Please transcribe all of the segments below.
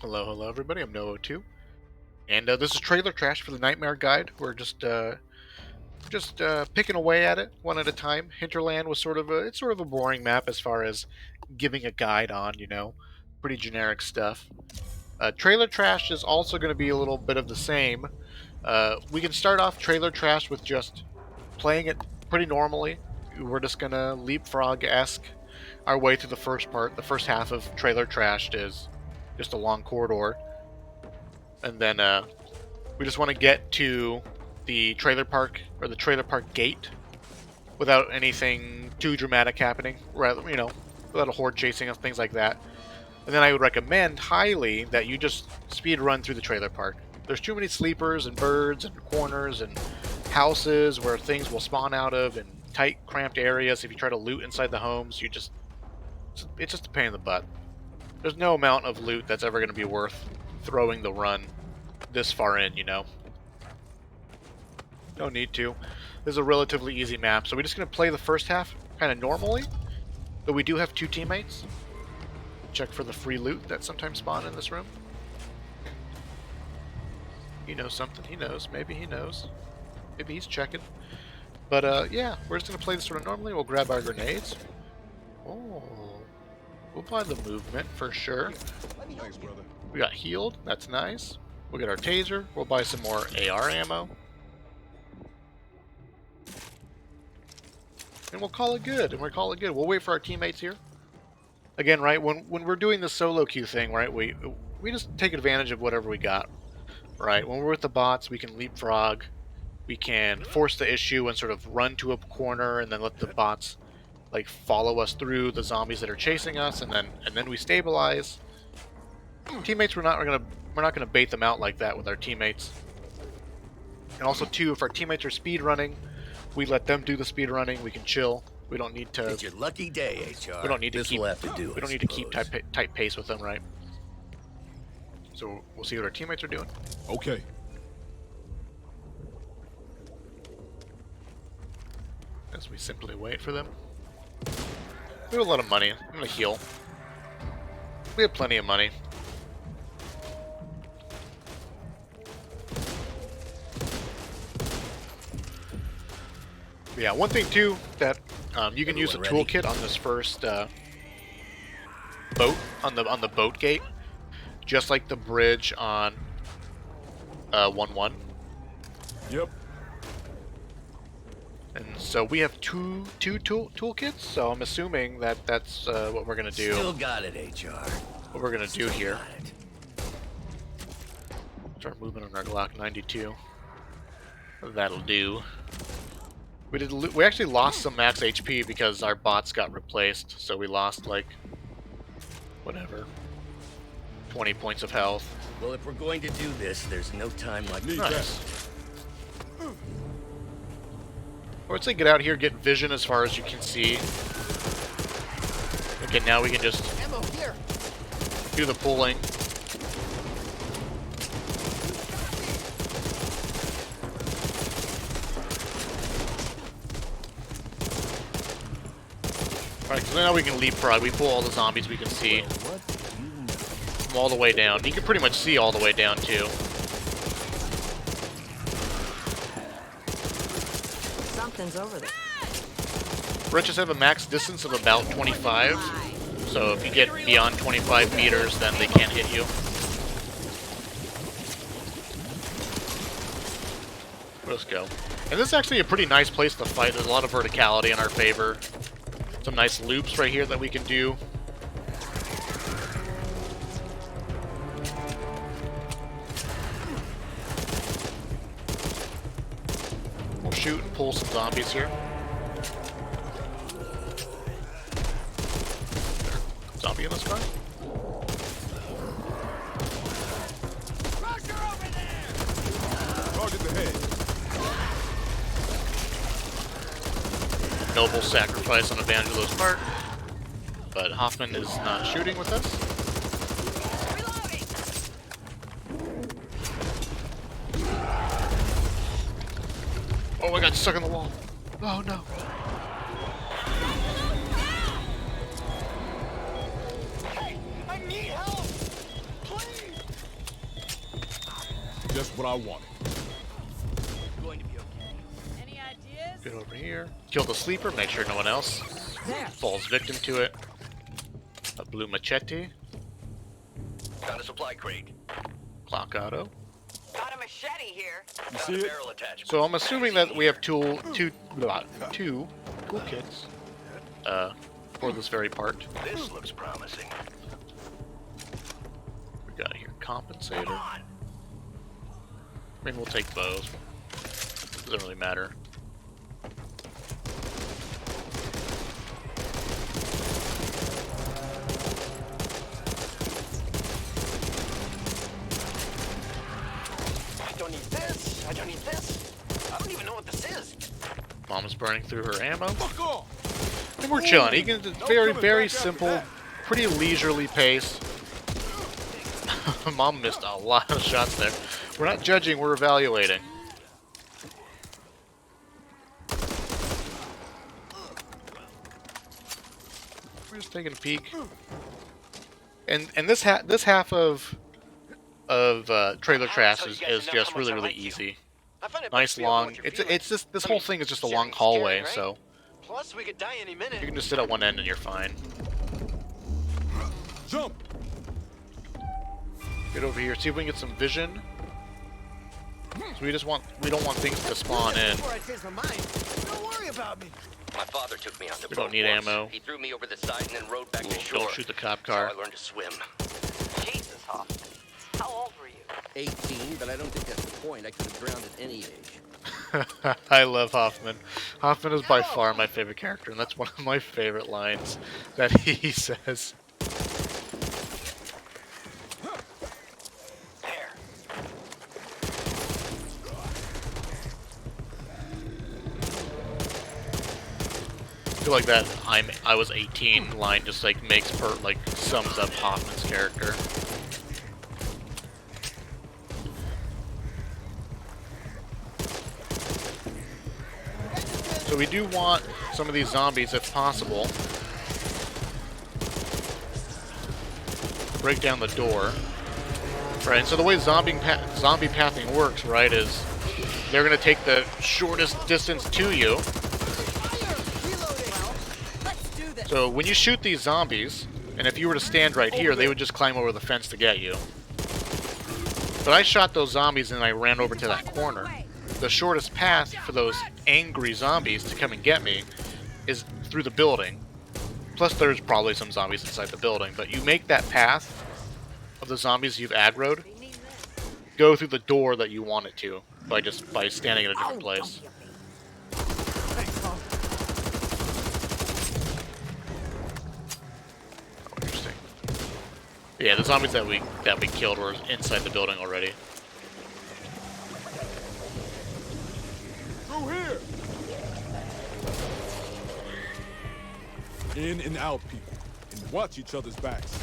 Hello, hello everybody, I'm Noah2, and this is Trailer Trash for the Nightmare Guide. We're just picking away at it one at a time. Hinterland was it's sort of a boring map as far as giving a guide on, pretty generic stuff. Trailer Trash is also going to be a little bit of the same. We can start off Trailer Trash with just playing it pretty normally. We're just going to leapfrog-esque our way through the first part. The first half of Trailer Trash is just a long corridor. And then we just want to get to the trailer park, or the trailer park gate, without anything too dramatic happening, rather, without a horde chasing us, things like that. And then I would recommend highly that you just speed run through the trailer park. There's too many sleepers and birds and corners and houses where things will spawn out of, and tight, cramped areas. If you try to loot inside the homes, it's just a pain in the butt. There's no amount of loot that's ever going to be worth throwing the run this far in, No need to. This is a relatively easy map, so we're just going to play the first half kind of normally, but we do have two teammates. Check for the free loot that sometimes spawn in this room. He knows something. He knows. Maybe he knows. Maybe he's checking. But, yeah, we're just going to play this sort of normally. We'll grab our grenades. Oh. We'll buy the movement for sure. Thanks, brother. We got healed. That's nice. We'll get our taser. We'll buy some more AR ammo. And we'll call it good. We'll wait for our teammates here. Again, right, when we're doing the solo queue thing, right, we just take advantage of whatever we got. Right? When we're with the bots, we can leapfrog. We can force the issue and sort of run to a corner and then let the bots like follow us through the zombies that are chasing us, and then we stabilize. Teammates, we're not gonna bait them out like that with our teammates. And also too, if our teammates are speed running, we let them do the speed running. We can chill. We don't need to. It's your lucky day, HR. We don't need to keep. Have to do, we don't need to keep tight pace with them, right? So we'll see what our teammates are doing. Okay. As we simply wait for them. We have a lot of money. I'm gonna heal. We have plenty of money. Yeah, one thing too that you can use a toolkit on this first boat on the boat gate, just like the bridge on 1-1. Yep. And so we have two toolkits. So I'm assuming that that's what we're gonna do. Still got it, HR. What we're gonna do here. Start moving on our Glock 92. That'll do. We actually lost some max HP because our bots got replaced, so we lost like whatever 20 points of health. Well, if we're going to do this, there's no time like Nice. Or let's say get out here, get vision as far as you can see. Okay, now we can just do the pulling. Alright, so now we can leapfrog. We pull all the zombies we can see. From all the way down. You can pretty much see all the way down, too. Something's over there. Wretches have a max distance of about 25. So if you get beyond 25 meters, then they can't hit you. Let's go. And this is actually a pretty nice place to fight. There's a lot of verticality in our favor. Some nice loops right here that we can do. We'll shoot and pull some zombies here. Zombie in the sky? Target the head. Noble sacrifice on Evangelo's part, but Hoffman is not shooting with us. Oh, I got stuck in the wall. Oh no. I need help! Please! Just what I wanted. Going to be okay. Any ideas? Get over here. Kill the sleeper, make sure no one else There. falls victim to it. A blue machete. Found a supply crate. Clock auto. Got a machete here. You Found see a it? barrel attachment. So I'm assuming that we have two toolkits for this very part. This looks promising. We got here compensator. Come on. Maybe we'll take bows. Doesn't really matter. I don't need this. I don't need this. I don't even know what this is. Mom's burning through her ammo. Fuck off! And we're chilling. You can very simple, pretty leisurely pace. Mom missed a lot of shots there. We're not judging, we're evaluating. We're just taking a peek. And this half of trailer trash is just really easy. I find it Nice must be about long. what you're It's feeling. just this I whole mean, thing is just a certainly long hallway, scary, right? so Plus, we could die any minute. you can just sit at one end and you're fine. Jump! Get over here, see if we can get some vision. So we don't want things to spawn in. Before I change my mind, don't worry about me. My father took me on the We boat don't need once. ammo. He threw me over the side and then rowed back to Ooh, shore. don't shoot the cop That's how car. I learned to swim. Jesus, Hoffman. How old were you? 18, but I don't think that's the point. I could have drowned at any age. I love Hoffman. Hoffman is by far my favorite character, and that's one of my favorite lines that he says. There. I feel like that I was 18 line just like sums up Hoffman's character. So we do want some of these zombies, if possible. Break down the door. Right, and so the way zombie pathing works, right, is they're going to take the shortest distance to you. Let's do this. So when you shoot these zombies, and if you were to stand right here, they would just climb over the fence to get you. But I shot those zombies and I ran over to that corner. The shortest path for those angry zombies to come and get me is through the building. Plus there's probably some zombies inside the building, but you make that path of the zombies you've aggroed go through the door that you want it to by standing in a different place. Oh, interesting. Yeah, the zombies that we killed were inside the building already. Through here! In and out, people. And watch each other's backs.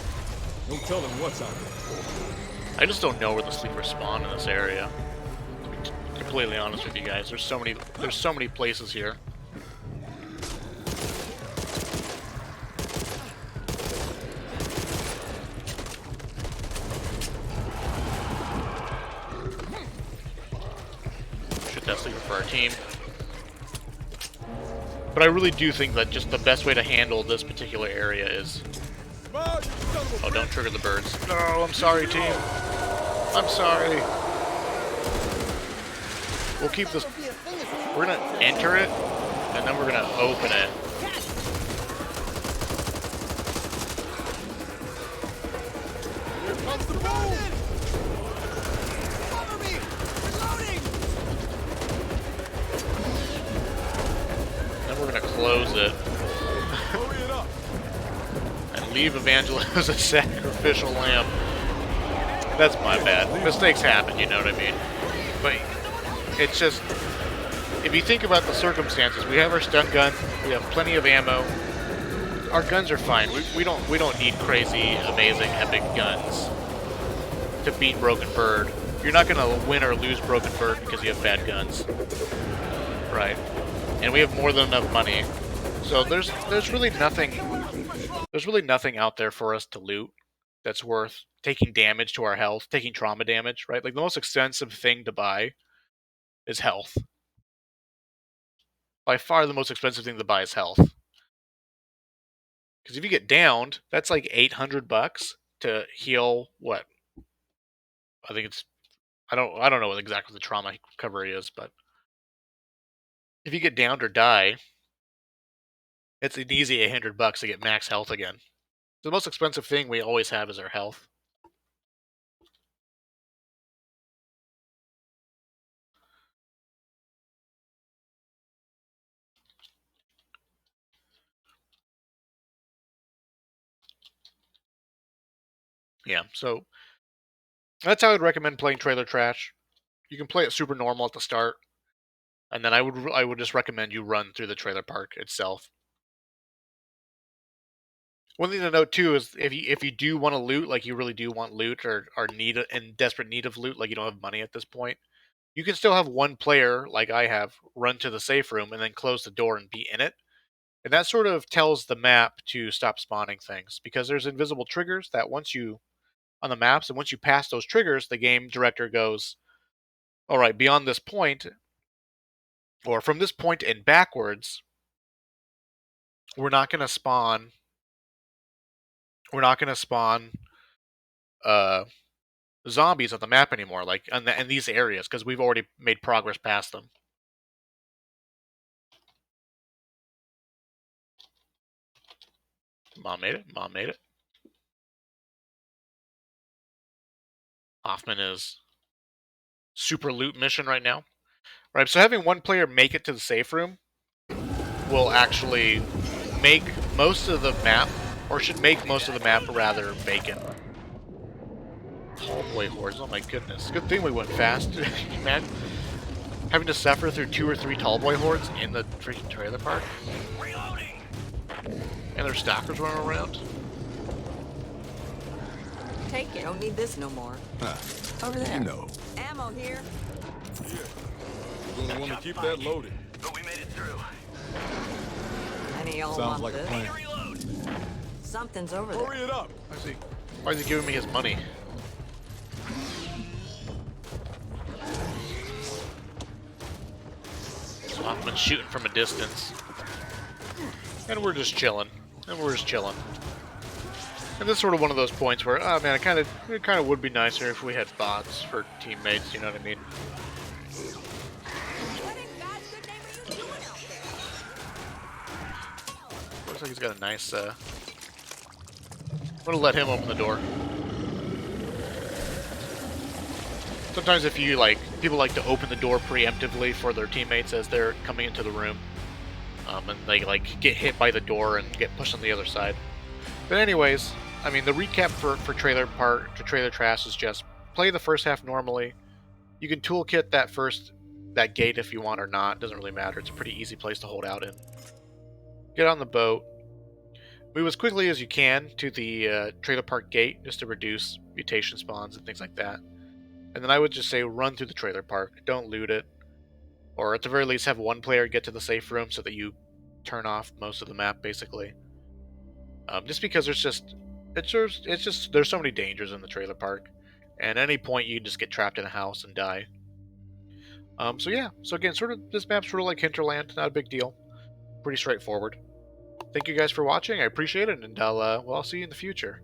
No telling what's out there. I just don't know where the sleepers spawn in this area. To be completely honest with you guys, there's so many places here. Shoot that sleeper for our team. But I really do think that just the best way to handle this particular area is... Come on, you son of a Oh, don't bitch! trigger the birds. No, I'm sorry, team. I'm sorry. We'll keep this... We're gonna enter it, and then we're gonna open it. Here comes the boom! Cover me! Reloading! Then we're gonna close it Hurry it up! and leave Evangela as a sacrificial lamb. That's my bad. Mistakes happen, you know what I mean? But it's just... If you think about the circumstances, we have our stun gun, we have plenty of ammo. Our guns are fine. We don't need crazy, amazing, epic guns to beat Broken Bird. You're not gonna win or lose Broken Bird because you have bad guns, right? And we have more than enough money, so there's really nothing out there for us to loot that's worth taking damage to our health, taking trauma damage, right? Like the most expensive thing to buy is health. By far the most expensive thing to buy is health. Because if you get downed, that's like $800 to heal what? I think it's I don't know what exactly the trauma recovery is, but if you get downed or die, it's an easy $800 to get max health again. The most expensive thing we always have is our health. Yeah, so that's how I'd recommend playing Trailer Trash. You can play it super normal at the start, and then I would just recommend you run through the trailer park itself. One thing to note too is if you do want to loot, like you really do want loot or are in desperate need of loot, like you don't have money at this point, you can still have one player, like I have, run to the safe room and then close the door and be in it. And that sort of tells the map to stop spawning things because there's invisible triggers that once you on the maps and once you pass those triggers, the game director goes, "All right, beyond this point or from this point and backwards, we're not going to spawn we're not going to spawn uh zombies on the map anymore, like in these areas, because we've already made progress past them." Mom made it. Mom made it. Hoffman is super loot mission right now. Right, so having one player make it to the safe room will actually make most of the map, or should make most of the map rather vacant. Tallboy hordes, oh my goodness. Good thing we went fast. Man, having to suffer through 2 or 3 tallboy hordes in the freaking trailer park. Reloading. And there's stalkers running around. Take it. Don't need this no more. Over there. You know. Ammo here. Yeah. You're gonna want to keep that loaded. But we made it through. Any y'all Sounds want like a this? plan. Reload. Something's over there. Hurry it up. Why is he giving me his money? So Hoffman's shooting from a distance. And we're just chilling. And this is sort of one of those points where, oh man, it kind of would be nicer if we had bots for teammates, you know what I mean? What in God's good name are you doing out there? Looks like he's got a nice, I'm gonna let him open the door. Sometimes if you, people like to open the door preemptively for their teammates as they're coming into the room. And they, get hit by the door and get pushed on the other side. But anyways, I mean, the recap for Trailer Trash is just play the first half normally. You can toolkit that gate if you want or not. Doesn't really matter. It's a pretty easy place to hold out in. Get on the boat. Move as quickly as you can to the trailer park gate just to reduce mutation spawns and things like that. And then I would just say run through the trailer park. Don't loot it. Or at the very least have one player get to the safe room so that you turn off most of the map, basically. Just because there's so many dangers in the trailer park. And at any point you can just get trapped in a house and die. So yeah, so again, this map's sort of like Hinterland, not a big deal. Pretty straightforward. Thank you guys for watching, I appreciate it, and I'll see you in the future.